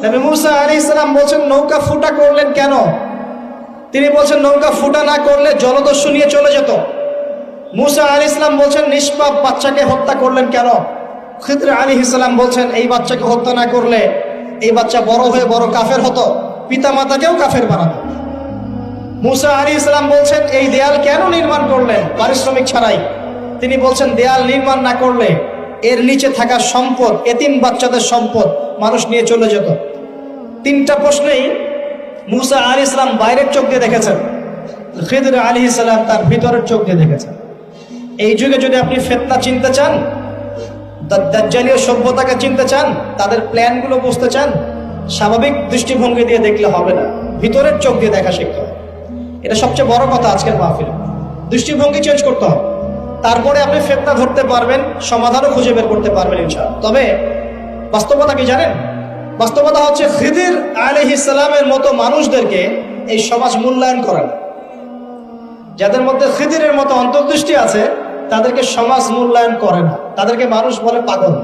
নবী মুসা আলাইহিস সালাম বলছেন নৌকা ফুটা করলেন কেন? তিনি বলছেন নৌকা ফুটা না করলে জলদস্যু নিয়ে চলে যেত। মুসা আলাইহিস সালাম বলছেন নিষ্পাপ বাচ্চাকে হত্যা করলেন কেন? খিদর আলাইহিস সালাম বলছেন এই বাচ্চাকে হত্যা না করলে এই বাচ্চা বড় হয়ে বড় কাফের হতো, পিতা মাতাকেও কাফের বানাতো। মুসা আলাইহিস সালাম বলছেন এই দেয়াল কেন নির্মাণ করলেন পারিশ্রমিক ছাড়াই? তিনি বলছেন দেয়াল নির্মাণ না করলে এর নিচে থাকা সম্পদ, এতিম বাচ্চাদের সম্পদ মানুষ নিয়ে চলে যেত। তিনটা প্রশ্নেই মুসা আলাইহিস সালাম বাইরের চোখ দিয়ে দেখেছেন, খিদর আলাইহিস সালাম তার ভিতরের চোখ দিয়ে দেখেছেন। এই যুগে যদি আপনি ফিতনা চিনতে চান, দাজ্জালীয় সভ্যতাকে চিনতে চান, তাদের প্ল্যানগুলো বুঝতে চান, স্বাভাবিক দৃষ্টিভঙ্গি দিয়ে দেখলে হবে না, ভিতরের চোখ দিয়ে দেখা শিখতে হবে। এটা সবচেয়ে বড় কথা আজকের মাহফিলে। দৃষ্টিভঙ্গি চেঞ্জ করতে হবে, তারপরে আপনি ফিতনা ধরতে পারবেন, সমাধানও খুঁজে বের করতে পারবেন ইনশাআল্লাহ। তবে বাস্তবতা কি জানেন? বাস্তবতা হচ্ছে খিদর আলাইহিস সালামের মতো মানুষদেরকে এই সমাজ মূল্যায়ন করে না। যাদের মধ্যে খিদরের মতো অন্তর্দৃষ্টি আছে তাদেরকে সমাজ মূল্যায়ন করে না, তাদেরকে মানুষ বলে পাগল।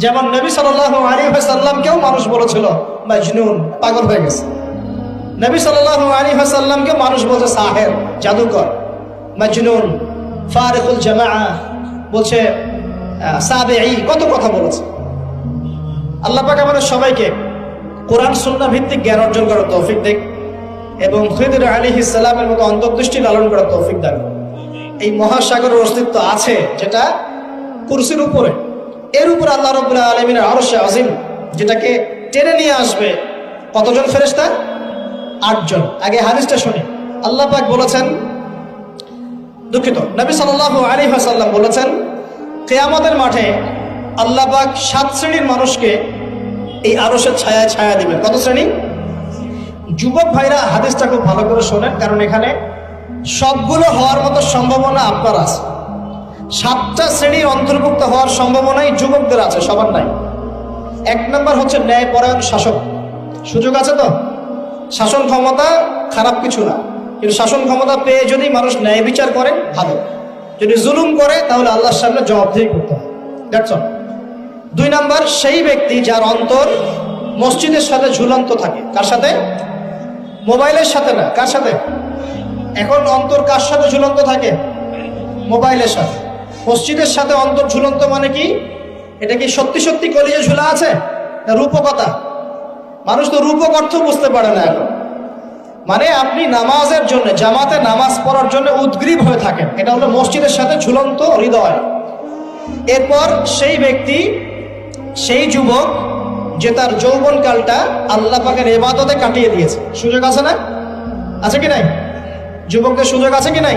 যেমন নবী সাল্লাল্লাহু আলাইহি ওয়াসাল্লামকেও মানুষ বলেছিল মাজনুন, পাগল হয়ে গেছে। নবী সাল্লাল্লাহু আলাইহি ওয়াসাল্লামকে মানুষ বলছে সাহের, জাদুকর, মাজনুন, ফারিকুল জামাআ, বলছে সাবিঈ, কত কথা বলেছে। আল্লাহ পাক আমাদের সবাইকে কোরআন সুন্নাহ ভিত্তিক জ্ঞান অর্জন করার তৌফিক দেন এবং খিদর আলাইহিস সালামের মতো অন্তর্দৃষ্টি লালন করার তৌফিক দান। এই মহাসাগরের অস্তিত্ব আছে যেটা কুরসির উপরে, এর উপর আল্লাহ রাব্বুল আলামিনের আরশে আজিম, যেটাকে টেনে নিয়ে আসবে কতজন ফেরেশতা? 8 জন। আগে হাদিসটা শুনি। আল্লাহ পাক বলেছেন, দুঃখিত, নবী সাল্লাল্লাহু আলাইহি ওয়াসাল্লাম বলেছেন কিয়ামতের মাঠে আল্লাহ পাক 7 শ্রেণীর মানুষকে এই আরশের ছায়ায় ছায়া দিবেন। কত শ্রেণী? যুবক ভাইরা হাদিসটা খুব ভালো করে শোনেন, কারণ এখানে সবগুলো হওয়ার মতো সম্ভাবনা আপনার আছে। 7টা শ্রেণীর অন্তর্ভুক্ত হওয়ার সম্ভাবনাই যুবকদের আছে, সবার নাই। 1 নম্বর হচ্ছে ন্যায়পরায়ণ শাসক। সুযোগ আছে তো? শাসন ক্ষমতা খারাপ কিছু না, কিন্তু শাসন ক্ষমতা পেয়ে যদি মানুষ ন্যায় বিচার করে ভালো, যদি জুলুম করে তাহলে আল্লাহর সামনে জবাবদিহি করতে হয়। That's all. 2 নম্বর সেই ব্যক্তি যার অন্তর মসজিদের সাথে ঝুলন্ত থাকে। কার সাথে? মোবাইলের সাথে না। কার সাথে? এখন অন্তর কার সাথে ঝুলন্ত থাকে? মোবাইলের সাথে। মসজিদের সাথে অন্তর ঝুলন্ত মানে কি? এটা কি সত্যি সত্যি কলিজে ঝুলা আছে না রূপকতা? মানুষ তো রূপক অর্থ বুঝতে পারে না এখন। মানে আপনি নামাজের জন্য, জামাতে নামাজ পড়ার জন্য উদ্গ্রীব হয়ে থাকেন, এটা হলো মসজিদের সাথে ঝুলন্ত হৃদয়। এরপর সেই ব্যক্তি, সেই যুবক যে তার যৌবনকালটা আল্লাহ পাকের ইবাদতে কাটিয়ে দিয়েছে। সুযোগ আছে না? আছে কি নাই? যুবকদের সুযোগ আছে কি নাই?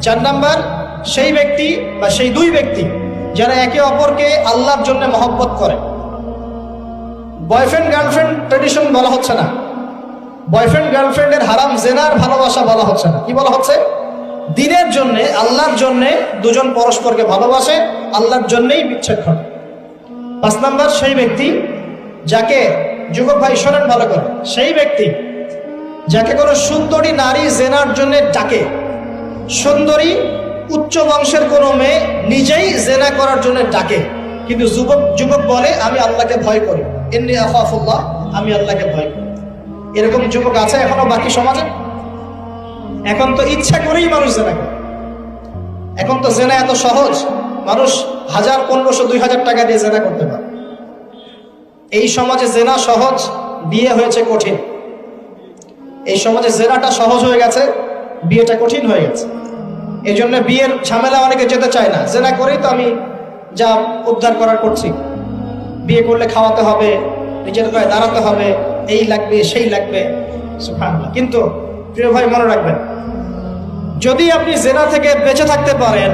4 নাম্বার সেই ব্যক্তি বা সেই 2 ব্যক্তি যারা একে অপরকে আল্লাহর জন্য মহব্বত করে। বয়ফ্রেন্ড গার্লফ্রেন্ড ট্রেডিশন বলা হচ্ছে না, বয়ফ্রেন্ড গার্লফ্রেন্ডের হারাম জেনার ভালোবাসা বলা হচ্ছে না। কি বলা হচ্ছে? দিনের জন্য, আল্লাহর জন্য দুজন পরস্পরকে ভালোবাসে, আল্লাহর জন্যই বিচ্ছেদ ঘটে। 5 নাম্বার সেই ব্যক্তি যাকে, যুবক ভাই শোনেন ভালো করে, সেই ব্যক্তি যাকে কোনো সুন্দরী নারী জেনার জন্য ডাকে। সুন্দরী উচ্চ বংশের কোনো মেয়ে নিজেই জেনা করার জন্য ডাকে, কিন্তু যুবক বলে আমি আল্লাহকে ভয় করি, ইন্নী আখাফুল্লাহ, আমি আল্লাহকে ভয় করি। এরকম যুবক আছে এখনো বাকি সমাজে? এখন তো ইচ্ছা করেই মানুষ জেনা করে। এখন তো জেনা এত সহজ, মানুষ 1000, 1500, 2000 টাকা দিয়ে জেনা করতে পারে। এই সমাজে জেনা সহজ, বিয়ে হয়েছে কঠিন। এই সমাজে জেনাটা সহজ হয়ে গেছে, বিয়েটা কঠিন হয়ে গেছে। এই জন্য বিয়ের ঝামেলা অনেকে যেতে চায় না। জেনা করেই তো আমি যা উদ্ধার করার করছি, বিয়ে করলে খাওয়াতে হবে, নিজের পায়ে দাঁড়াতে হবে, এই লাগবে সেই লাগবে, সুবহানাল্লাহ। কিন্তু প্রিয় ভাই মনে রাখবেন, যদি আপনি জেনা থেকে বেঁচে থাকতে পারেন,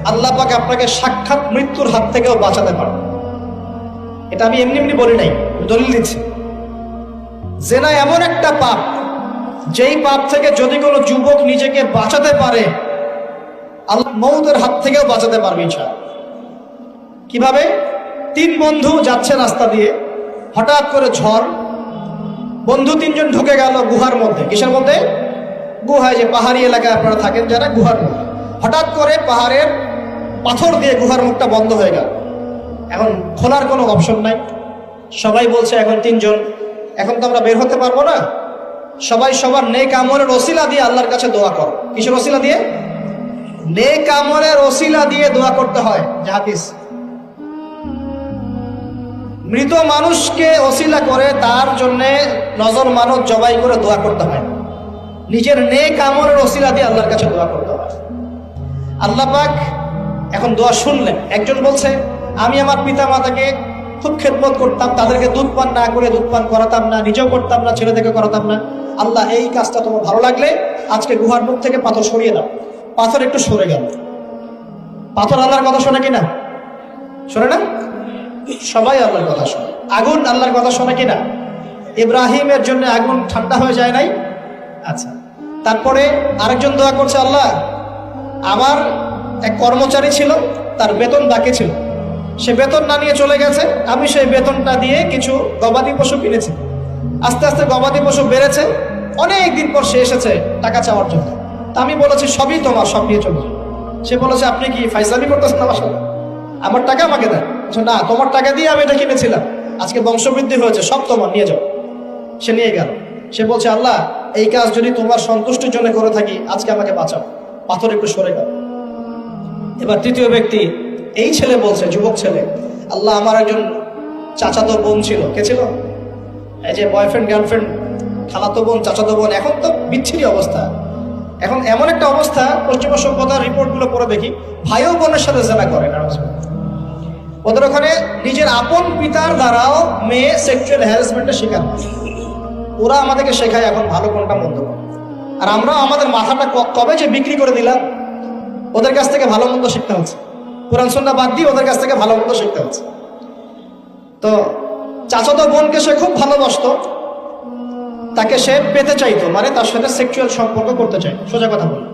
আল্লাহ পাক আপনাকে সাক্ষাৎ মৃত্যুর হাত থেকেও বাঁচাতে পারেন। এটা আমি এমনি এমনি বলি নাই, দলিল দিচ্ছি। জেনা এমন একটা পাপ, যেই পাপ থেকে যদি কোনো যুবক নিজেকে বাঁচাতে পারে, আল্লাহ মউতের হাত থেকেও বাঁচাতে পারবে ইনশাআল্লাহ। কিভাবে? 3 বন্ধু যাচ্ছে রাস্তা দিয়ে, হঠাৎ করে ঝড়, বন্ধু 3 জন ঢুকে গেল গুহার মধ্যে। কিসের মধ্যে? গুহায়, যে পাহাড়ি এলাকায় আপনারা থাকেন যারা, গুহার মধ্যে। হঠাৎ করে পাহাড়ের পাথর দিয়ে গুহার মুখটা বন্ধ হয়ে গেল। এখন খোলার কোনো অপশন নাই, সবাই বলছে এখন 3 জন, এখন তো আমরা বের হতে পারবো না, সবাই সবার নেক আমলের ওসিলা দিয়ে আল্লাহর কাছে দোয়া করো। কিসের ওসিলা দিয়ে? নেক আমলের ওসিলা দিয়ে দোয়া করতে হয়। যে হাদিস, মৃত মানুষকে ওসিলা করে তার জন্য নজর মানত জবাই করে দোয়া করতে হয়, নিজের নেক আমলের ওসিলা দিয়ে আল্লাহর কাছে দোয়া করতে হয়। আল্লাহ পাক এখন দোয়া শুনলেন। একজন বলছে, আমি আমার পিতা মাতাকে খুব খেদমত করতাম, তাদেরকে দুধ পান না করে দুধ পান করাতাম না, নিজেও করতাম না, ছেলেদেরকে করাতাম না। আল্লাহ, এই কাজটা তোমার ভালো লাগলে আজকে গুহার মুখ থেকে পাথর সরিয়ে দাও। পাথর একটু সরে গেল। পাথর আল্লাহর কথা শোনে কিনা? শোনে না? সবাই আল্লাহর কথা শোনে। আগুন আল্লাহর কথা শোনে কিনা? ইব্রাহিমের জন্য আগুন ঠান্ডা হয়ে যায় নাই? আচ্ছা, তারপরে আরেকজন দোয়া করছে, আল্লাহ, আমার এক কর্মচারী ছিল, তার বেতন বাকি ছিল, সে বেতন না নিয়ে চলে গেছে, আমি সেই বেতনটা দিয়ে কিছু গবাদি পশু কিনেছি। আস্তে আস্তে গবাদি পশু বেড়েছে, অনেক দিন পর সে এসেছে টাকা চাওয়ার জন্য। তা আমি বলেছি, সবই তোমার, সব নিয়ে চলে। সে বলেছে, আপনি কি ফাইজলামি করতেছেন আমার সাথে? আমার টাকা আমাকে দেন। না, তোমার টাকা দিয়ে আমি এটা কিনেছিলাম, আজকে বংশবৃদ্ধি হয়েছে, সব তোমার, নিয়ে যাও। সে নিয়ে গেল। সে বলছে, আল্লাহ, এই কাজ যদি তোমার সন্তুষ্টির জন্য করে থাকি, আজকে আমাকে বাঁচাও। পাথর একটু সরে গেল। এবার তৃতীয় ব্যক্তি, এই ছেলে বলছে, যুবক ছেলে, আল্লাহ, আমার একজন চাচাতো বোন ছিল। কে ছিল? এই যে বয়ফ্রেন্ড গার্লফ্রেন্ড, খালাতো বোন, চাচাতো বোন, এখন তো বিচ্ছিরি অবস্থা। এখন এমন একটা অবস্থা, পশ্চিমা সভ্যতার রিপোর্টগুলো পড়ে দেখি, ভাইও বোনের সাথে জেনা করে না। ওদের ওখানে নিজের আপন পিতার দ্বারাও মেয়ে সেক্সুয়াল হ্যারাসমেন্টের শিকার হয়। ওরা আমাদেরকে শেখায় এখন ভালো কোনটা মন্দ। আর আমরা আমাদের মাথাটা কবে যে বিক্রি করে দিলাম, ওদের কাছ থেকে ভালো মন্দ শিখতে হচ্ছে। কোরআন সুন্নাহ বাদ দিয়ে ওদের কাছ থেকে ভালো মন্দ শিখতে হচ্ছে। তো চাচাতো বোনকে সে খুব ভালোবাসতো, তাকে সে পেতে চাইতো, মানে তার সাথে সেক্সুয়াল সম্পর্ক করতে চাই, সোজা কথা বলে।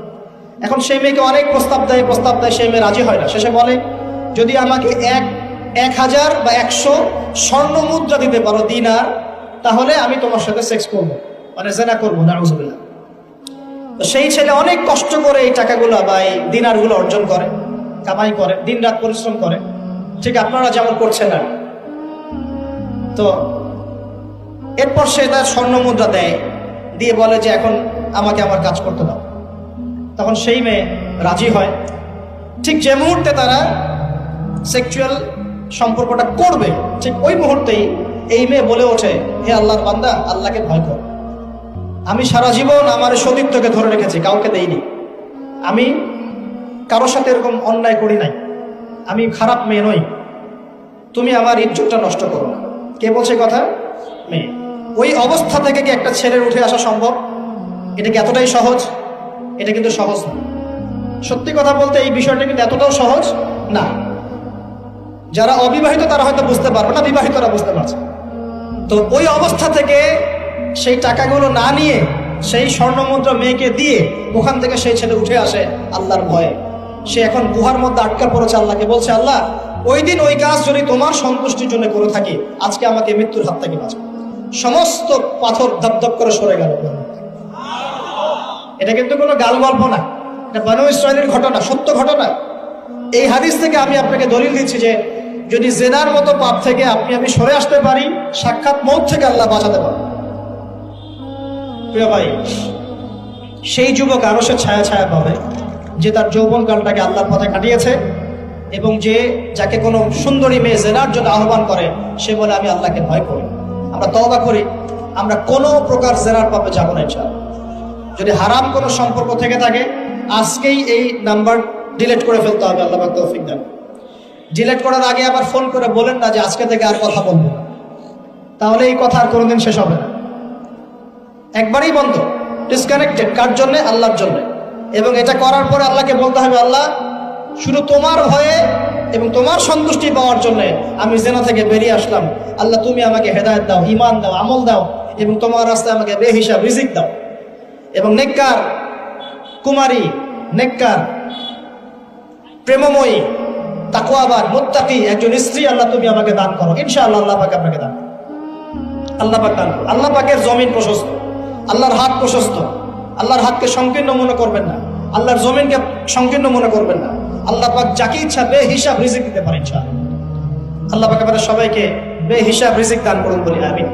এখন সেই মেয়েকে অনেক প্রস্তাব দেয়, সেই মেয়ে রাজি হয় না। শেষে বলে, যদি আমাকে 1000 বা 100 স্বর্ণ মুদ্রা দিতে পারো, দিনার, তাহলে আমি তোমার সাথে সেক্স করবো, মানে জেনা করবো। নাউজুবিল্লাহ। তো সেই ছেলে অনেক কষ্ট করে এই টাকাগুলো বা এই দিনারগুলো অর্জন করে, কামাই করে, দিন রাত পরিশ্রম করে, ঠিক আপনারা যেমন করছেন। আর তো এরপর সে তার স্বর্ণ মুদ্রা দেয়, দিয়ে বলে যে এখন আমাকে আমার কাজ করতে দাও। তখন সেই মেয়ে রাজি হয়। ঠিক যে মুহূর্তে তারা সেক্সুয়াল সম্পর্কটা করবে, ঠিক ওই মুহূর্তেই এই মেয়ে বলে ওঠে, হে আল্লাহর বান্দা, আল্লাহকে ভয় কর। আমি সারা জীবন আমার সতীত্বকে ধরে রেখেছি, কাউকে দেইনি। আমি কারোর সাথে এরকম অন্যায় করি নাই, আমি খারাপ মেয়ে নই, তুমি আমার ইজ্জতটা নষ্ট করো না। কে বলছে কথা? মেয়ে। ওই অবস্থা থেকে কি একটা ছেলের উঠে আসা সম্ভব? এটা কি এতটাই সহজ? এটা কিন্তু সহজ না। সত্যি কথা বলতে এই বিষয়টা কিন্তু এতটাও সহজ না। যারা অবিবাহিত তারা হয়তো বুঝতে পারবে না, বিবাহিতরা বুঝতে পারছে। তো ওই অবস্থা থেকে সেই টাকাগুলো না নিয়ে সেই স্বর্ণমুদ্রা মেয়েকে দিয়ে ওখান থেকে সেই ছেলে উঠে আসে আল্লাহর ভয়ে। সে এখন গুহার মধ্যে আটকা পড়েছে, আল্লাহকে বলছে, আল্লাহ, ওই দিন ওই কাজ যদি তোমার সন্তুষ্টির জন্য করে থাকি, আজকে আমাকে মৃত্যুর হাত থেকে বাঁচাও। সমস্ত পাথর ধপধপ করে সরে গেল। এটা কিন্তু কোনো গাল গল্প না, এটা বনু ইসরাইলের ঘটনা, সত্য ঘটনা। এই হাদিস থেকে আমি আপনাকে দলিল দিচ্ছি যে যদি জেনার মতো পাপ থেকে আমি সরে আসতে পারি, সাক্ষাৎ মৌত থেকে আল্লাহ বাঁচাতে পারে। প্রিয় ভাই, সেই যুবক আরো সে ছায়া ছায়া পাবে যে তার যৌবনকালটাকে আল্লাহর পথে কাটিয়েছে, এবং যাকে কোনো সুন্দরী মেয়ে জেনার জন্য আহ্বান করে, সে বলে আমি আল্লাহকে ভয় করি। আমরা তওবা করি, আমরা কোনো প্রকার জেনার পাপে যাব না ইনশাআল্লাহ। যদি হারাম কোনো সম্পর্ক থেকে থাকে, আজকেই এই নাম্বার ডিলিট করে ফেলতে হবে। আল্লাহ পাক তৌফিক দেন। ডিলিট করার আগে আবার ফোন করে বলেন না যে আজকে থেকে আর কথা বলবো না, তাহলে এই কথা আর কোনোদিন শেষ হবে না। একবারই বন্ধ, ডিসকানেক্টেড। কার জন্য? আল্লাহর জন্য। এবং এটা করার পরে আল্লাহকে বলতে হবে, আল্লাহ, শুধু তোমার ভয়ে এবং তোমার সন্তুষ্টি পাওয়ার জন্য আমি জেনা থেকে বেরিয়ে আসলাম। আল্লাহ, তুমি আমাকে হেদায়েত দাও, ঈমান দাও, আমল দাও, এবং তোমার রাস্তায় আমাকে বেহিসাব রিজিক দাও। এবং নেককার কুমারী, নেককার প্রেমময়ী, তাকওয়াবান, মুত্তাকি একজন স্ত্রী আল্লাহ তুমি আমাকে দান করো। ইনশাআল্লাহ আল্লাহ পাক আপনাকে দান করো। আল্লাহ পাক দান করো। আল্লাহ পাকের জমিন প্রশস্ত, আল্লাহর হাত প্রশস্ত। আল্লাহর হাতকে সংকীর্ণ মনে করবেন না, আল্লাহর জমিনকে সংকীর্ণ মনে করবেন না। আল্লাহ পাক যাকে ইচ্ছা বেহিসাব রিজিক দিতে পারে ইনশাআল্লাহ। আল্লাহ পাক আমাদের সবাইকে বেহিসাব রিজিক দান করুন বলি আমিন।